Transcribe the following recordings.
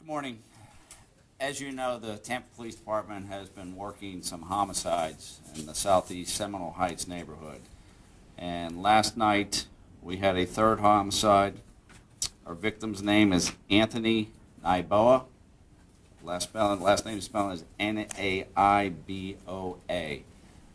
morning. As you know, the Tampa Police Department has been working some homicides in the southeast Seminole Heights neighborhood. And last night, we had a third homicide. Our victim's name is Anthony Naiboa. Last name is spelled as N-A-I-B-O-A.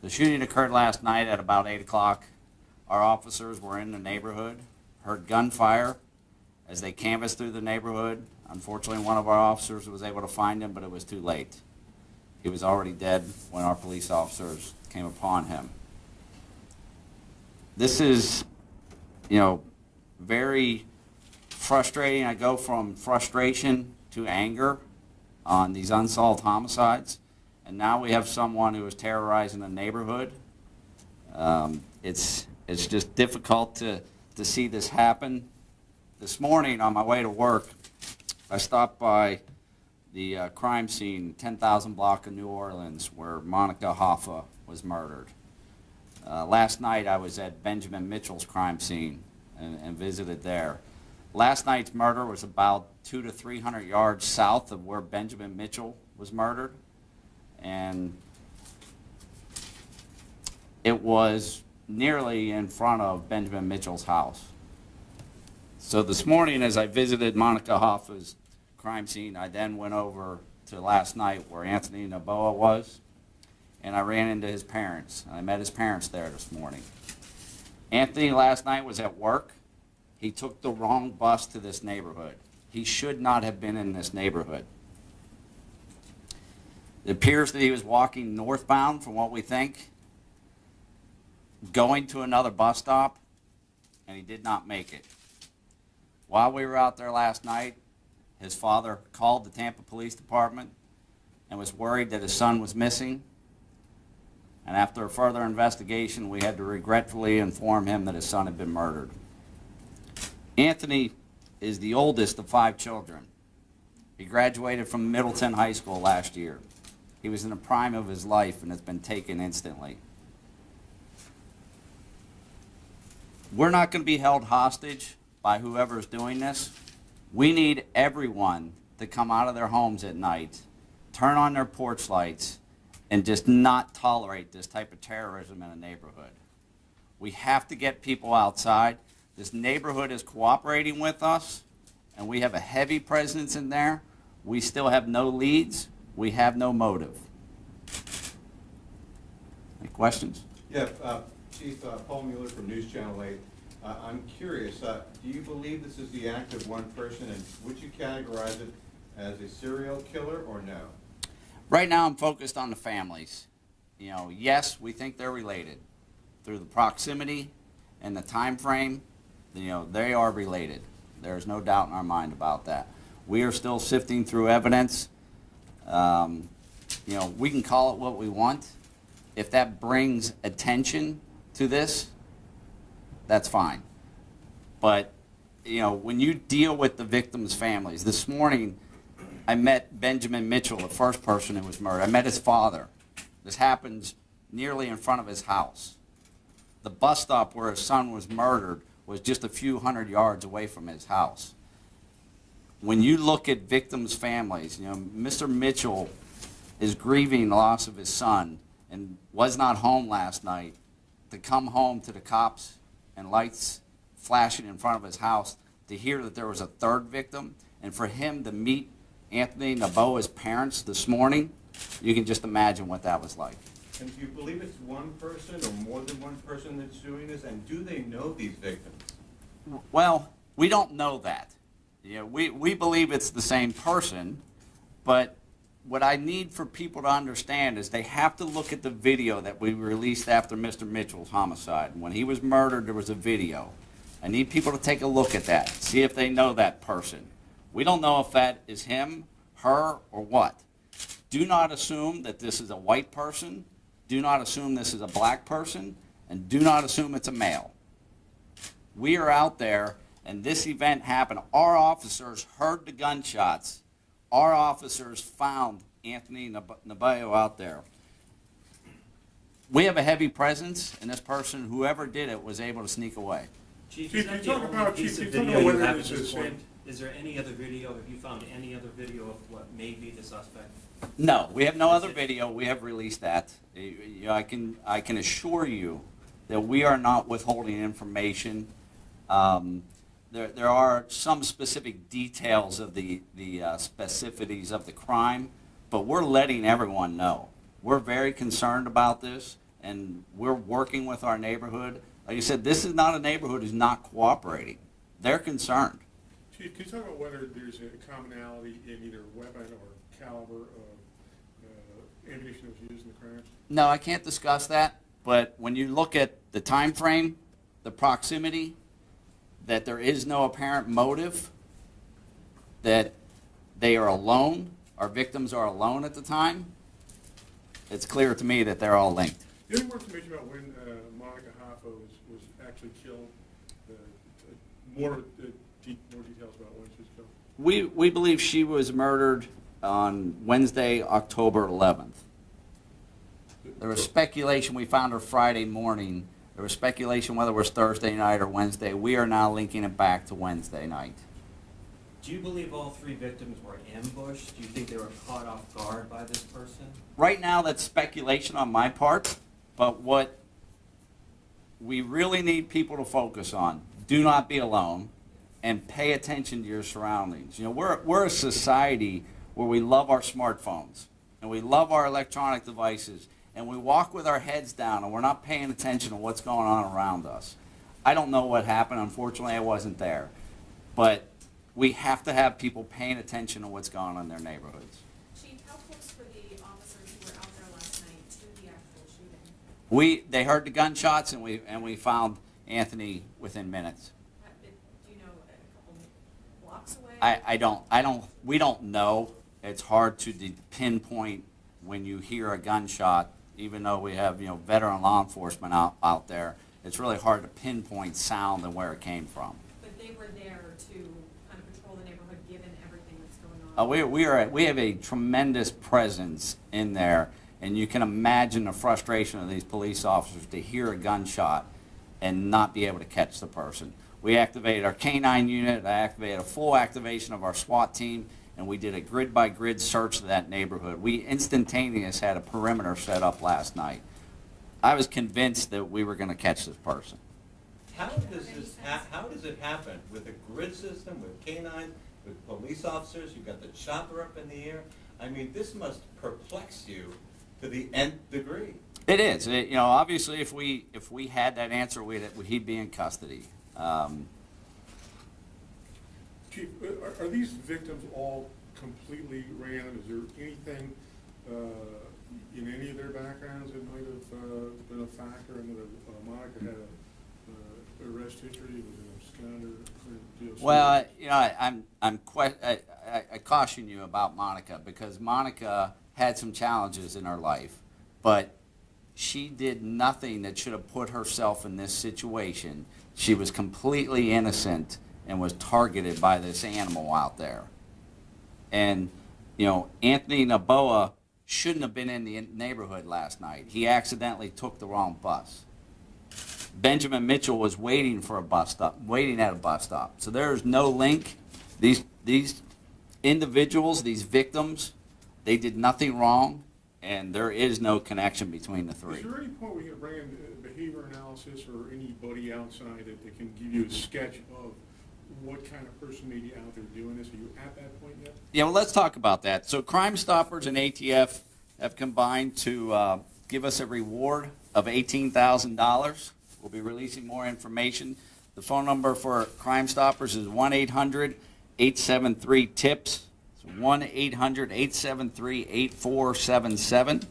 The shooting occurred last night at about 8 o'clock. Our officers were in the neighborhood, heard gunfire as they canvassed through the neighborhood. Unfortunately, one of our officers was able to find him, but it was too late. He was already dead when our police officers came upon him. This is, very frustrating. I go from frustration to anger on these unsolved homicides. And now we have someone who is terrorizing the neighborhood. It's just difficult to see this happen. This morning on my way to work, I stopped by the crime scene, 10,000 block of New Orleans, where Monica Hoffa was murdered. Last night I was at Benjamin Mitchell's crime scene and visited there. Last night's murder was about 200 to 300 yards south of where Benjamin Mitchell was murdered. And it was nearly in front of Benjamin Mitchell's house. So this morning, as I visited Monica Hoffa's crime scene, I then went over to last night where Anthony Naiboa was, and I ran into his parents. I met his parents there this morning. Anthony last night was at work. He took the wrong bus to this neighborhood. He should not have been in this neighborhood. It appears that he was walking northbound, from what we think, going to another bus stop, and he did not make it. While we were out there last night, his father called the Tampa Police Department and was worried that his son was missing. And after a further investigation, we had to regretfully inform him that his son had been murdered. Anthony is the oldest of 5 children. He graduated from Middleton High School last year. He was in the prime of his life and has been taken instantly. We're not going to be held hostage by whoever's doing this. We need everyone to come out of their homes at night, turn on their porch lights, and just not tolerate this type of terrorism in a neighborhood. We have to get people outside. This neighborhood is cooperating with us, and we have a heavy presence in there. We still have no leads. We have no motive. Any questions? Yeah, Chief Paul Mueller from News Channel 8. I'm curious, do you believe this is the act of one person, and would you categorize it as a serial killer or no? Right now I'm focused on the families. Yes, we think they're related. Through the proximity and the time frame, they are related. There's no doubt in our mind about that. We are still sifting through evidence. We can call it what we want. If that brings attention to this, that's fine. But, when you deal with the victims' families, this morning I met Benjamin Mitchell, the first person who was murdered. I met his father. This happens nearly in front of his house. The bus stop where his son was murdered was just a few hundred yards away from his house. When you look at victims' families, Mr. Mitchell is grieving the loss of his son and was not home last night. To come home to the cops and lights flashing in front of his house, to hear that there was a third victim, and for him to meet Anthony Naiboa's parents this morning, you can just imagine what that was like. And do you believe it's one person or more than one person that's doing this? And do they know these victims? Well, we don't know that. We believe it's the same person, but what I need for people to understand is they have to look at the video that we released after Mr. Mitchell's homicide. When he was murdered, there was a video. I need people to take a look at that, see if they know that person. We don't know if that is him, her, or what. Do not assume that this is a white person. Do not assume this is a black person. And do not assume it's a male. We are out there, and this event happened. Our officers heard the gunshots. Our officers found Anthony Naiboa out there. We have a heavy presence, and this person, whoever did it, was able to sneak away. Chief, you talk about whether this is Is there any other video? Have you found any other video of what may be the suspect? No, we have no other video. We have released that. You know, I can assure you that we are not withholding information. There are some specific details of the specificities of the crime, but we're letting everyone know. We're very concerned about this, and we're working with our neighborhood. Like you said, this is not a neighborhood who's not cooperating. They're concerned. Chief, can you talk about whether there's a commonality in either weapon or caliber of ammunition that was used in the crime? No, I can't discuss that, but when you look at the time frame, the proximity, that there is no apparent motive, that they are alone, our victims are alone at the time, it's clear to me that they're all linked. Do you have more information about when Monica Hoffa was actually killed? More details about when she was killed? We believe she was murdered on Wednesday, October 11th. There was speculation, we found her Friday morning. There was speculation whether it was Thursday night or Wednesday. We are now linking it back to Wednesday night. Do you believe all three victims were ambushed? Do you think they were caught off guard by this person? Right now, that's speculation on my part, but what we really need people to focus on, do not be alone, and pay attention to your surroundings. You know, we're a society where we love our smartphones, and we love our electronic devices, and we walk with our heads down, and we're not paying attention to what's going on around us. I don't know what happened. Unfortunately, I wasn't there. But we have to have people paying attention to what's going on in their neighborhoods. Chief, how close were the officers who were out there last night to the actual shooting? They heard the gunshots, and we found Anthony within minutes. Do you know, a couple blocks away? We don't know. It's hard to pinpoint when you hear a gunshot, even though we have, you know, veteran law enforcement out there. It's really hard to pinpoint sound and where it came from. But they were there to kind of patrol the neighborhood given everything that's going on? We have a tremendous presence in there, and you can imagine the frustration of these police officers to hear a gunshot and not be able to catch the person. We activated our K-9 unit, I activated a full activation of our SWAT team, and we did a grid-by-grid search of that neighborhood. We instantaneously had a perimeter set up last night. I was convinced that we were going to catch this person. How does it happen with a grid system, with K-9, with police officers? You've got the chopper up in the air. I mean, this must perplex you to the nth degree. It is. You know, obviously, if we had that answer, he'd be in custody. Chief, are these victims all completely random? Is there anything in any of their backgrounds that might have been a factor? I know that Monica had a arrest history, was an absconder. Well, you know, I caution you about Monica, because Monica had some challenges in her life, but she did nothing that should have put herself in this situation. She was completely innocent and was targeted by this animal out there. And, you know, Anthony Naboa shouldn't have been in the neighborhood last night. He accidentally took the wrong bus. Benjamin Mitchell was waiting at a bus stop. So there's no link. These individuals, these victims, they did nothing wrong, and there is no connection between the three. Is there any point where you can bring in behavior analysis or anybody outside that can give you a sketch of what kind of person may be out there doing this? Are you at that point yet? Yeah, well, let's talk about that. So Crime Stoppers and ATF have combined to give us a reward of $18,000. We'll be releasing more information. The phone number for Crime Stoppers is 1-800-873-TIPS. It's 1-800-873-8477.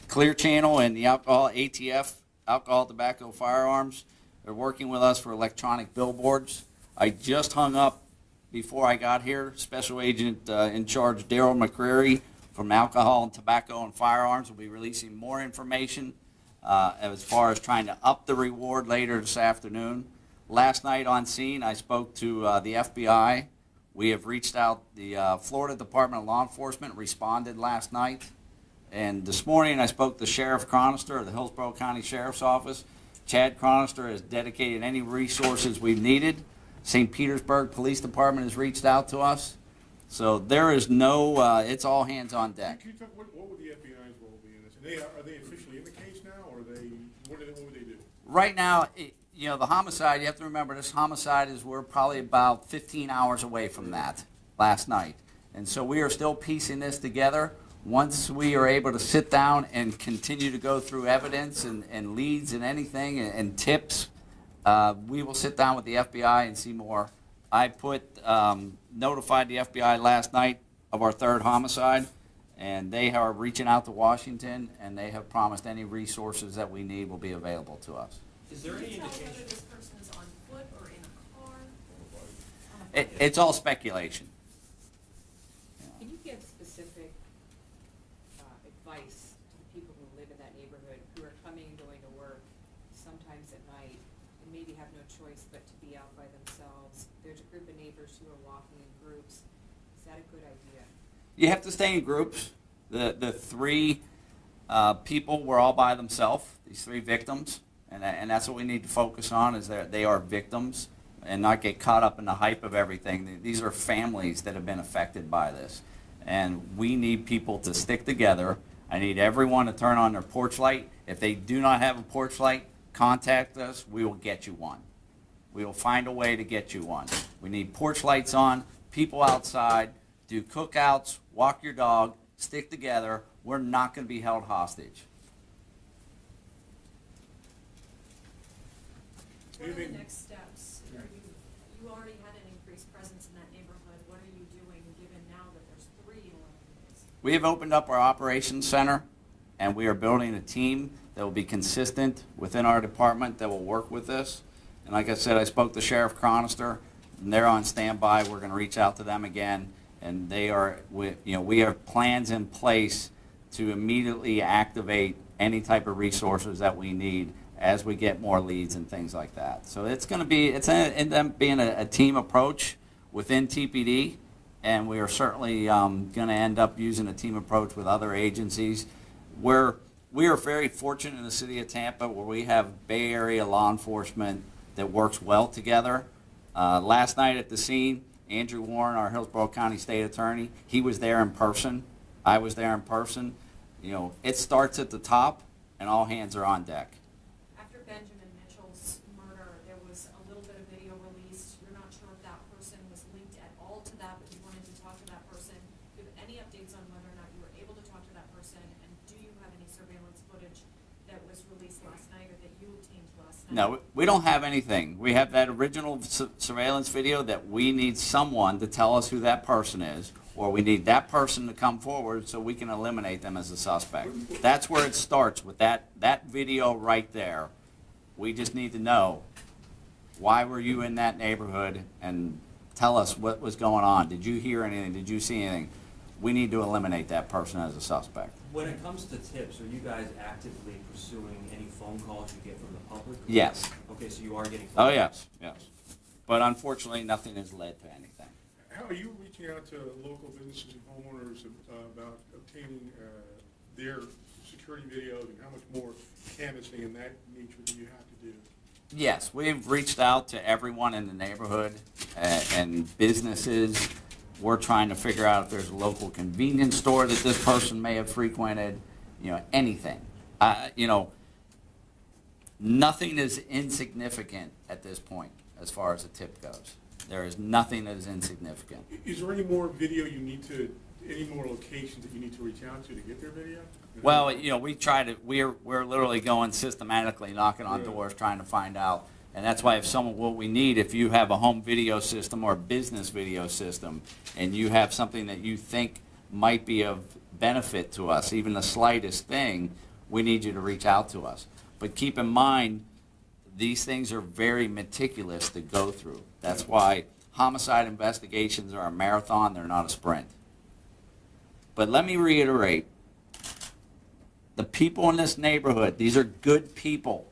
Clear Channel and the ATF, Alcohol, Tobacco, Firearms, they're working with us for electronic billboards. I just hung up before I got here. Special Agent in charge, Daryl McCreary from Alcohol and Tobacco and Firearms will be releasing more information as far as trying to up the reward later this afternoon. Last night on scene, I spoke to the FBI. We have reached out. The Florida Department of Law Enforcement responded last night. And this morning, I spoke to Sheriff Chronister of the Hillsborough County Sheriff's Office. Chad Chronister has dedicated any resources we've needed. St. Petersburg Police Department has reached out to us. So there is no, it's all hands on deck. Can you talk, what would the FBI's role be in this? Are they officially in the case now, or what would they do? Right now, you know, the homicide, you have to remember this homicide is, we're probably about 15 hours away from that last night. And so we are still piecing this together. Once we are able to sit down and continue to go through evidence and leads and anything and tips, we will sit down with the FBI and see more. I notified the FBI last night of our third homicide, and they are reaching out to Washington, and they have promised any resources that we need will be available to us. Is there any Can you tell indication? whether this person is on foot or in a car? On a bike? It's all speculation. Can you give specific advice to the people who live in that neighborhood, who are coming and going to work, sometimes at night, and maybe have no choice but to be out by themselves? There's a group of neighbors who are walking in groups. Is that a good idea? You have to stay in groups. The three people were all by themselves, these three victims, and that's what we need to focus on, is that they are victims and not get caught up in the hype of everything. These are families that have been affected by this, and we need people to stick together. I need everyone to turn on their porch light. If they do not have a porch light, contact us. We will get you one. We will find a way to get you one. We need porch lights on, people outside, do cookouts, walk your dog, stick together. We're not going to be held hostage. What are the next steps? You already had an increased presence in that neighborhood. What are you doing given now that there's 3 in 11 days? We have opened up our operations center, and we are building a team that will be consistent within our department that will work with this. And like I said, I spoke to Sheriff Chronister, and they're on standby. We're going to reach out to them again, and we have plans in place to immediately activate any type of resources that we need as we get more leads and things like that. So it's going to end up being a team approach within TPD, and we are certainly going to end up using a team approach with other agencies. We are very fortunate in the city of Tampa where we have Bay Area law enforcement that works well together. Last night at the scene, Andrew Warren, our Hillsborough County State Attorney, he was there in person. I was there in person. You know, it starts at the top, and all hands are on deck. After Benjamin Mitchell's murder, there was a little bit of video released. You're not sure if that person was linked at all to that, but you wanted to talk to that person. Do you have any updates on whether or not you were able to talk to that person? And do you have any surveillance footage that was released last night or that you obtained last night? No, we don't have anything. We have that original surveillance video that we need someone to tell us who that person is, or we need that person to come forward so we can eliminate them as a suspect. That's where it starts, with that video right there. We just need to know, why were you in that neighborhood, and tell us what was going on. Did you hear anything? Did you see anything? We need to eliminate that person as a suspect. When it comes to tips, are you guys actively pursuing any phone calls you get from the public? Yes. Okay, so you are getting Oh, phone yes, yes. But unfortunately, nothing has led to anything. How are you reaching out to local businesses and homeowners about obtaining their security videos, and how much more canvassing in that nature do you have to do? Yes, we've reached out to everyone in the neighborhood and businesses. We're trying to figure out if there's a local convenience store that this person may have frequented, anything. Nothing is insignificant at this point as far as a tip goes. There is nothing that is insignificant. Is there any more video any more locations that you need to reach out to get their video? Well, we try to, we're literally going systematically, knocking on doors, trying to find out. And that's why what we need, if you have a home video system or a business video system, and you have something that you think might be of benefit to us, even the slightest thing, we need you to reach out to us. But keep in mind, these things are very meticulous to go through. That's why homicide investigations are a marathon, they're not a sprint. But let me reiterate, the people in this neighborhood, these are good people.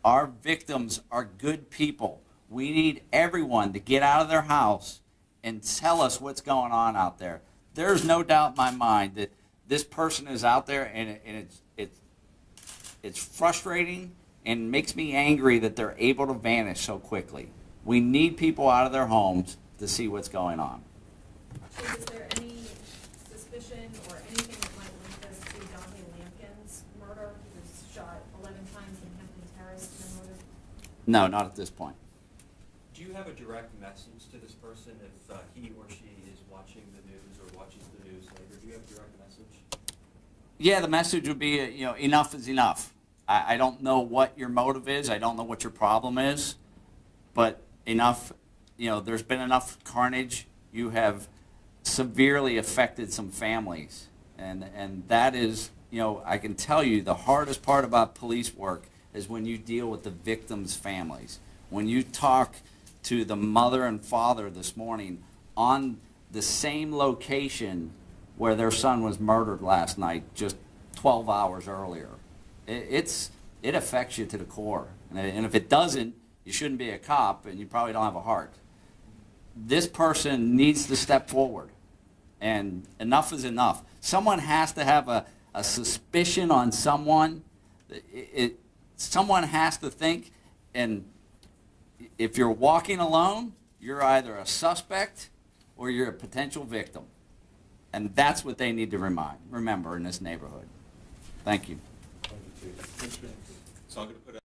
Our victims are good people. We need everyone to get out of their house and tell us what's going on out there. There's no doubt in my mind that this person is out there, and it's frustrating and makes me angry that they're able to vanish so quickly. We need people out of their homes to see what's going on. Chief, is there any suspicion or anything that might link this to Dante Lampkin's murder? He was shot 11 times in Hampton Terrace and murdered. No, not at this point. Do you have a direct message to this person if he or she is watching the news or watches the news later? Do you have a direct message? Yeah, the message would be, enough is enough. I don't know what your motive is. I don't know what your problem is, but enough, there's been enough carnage. You have severely affected some families. And that is, I can tell you the hardest part about police work is when you deal with the victims' families. When you talk to the mother and father this morning on the same location where their son was murdered last night, just 12 hours earlier, it affects you to the core. And if it doesn't, you shouldn't be a cop, and you probably don't have a heart. This person needs to step forward, and enough is enough. Someone has to have a suspicion on someone. Someone has to think, and if you're walking alone, you're either a suspect or you're a potential victim. And that's what they need to remember in this neighborhood. Thank you. So I'm going to put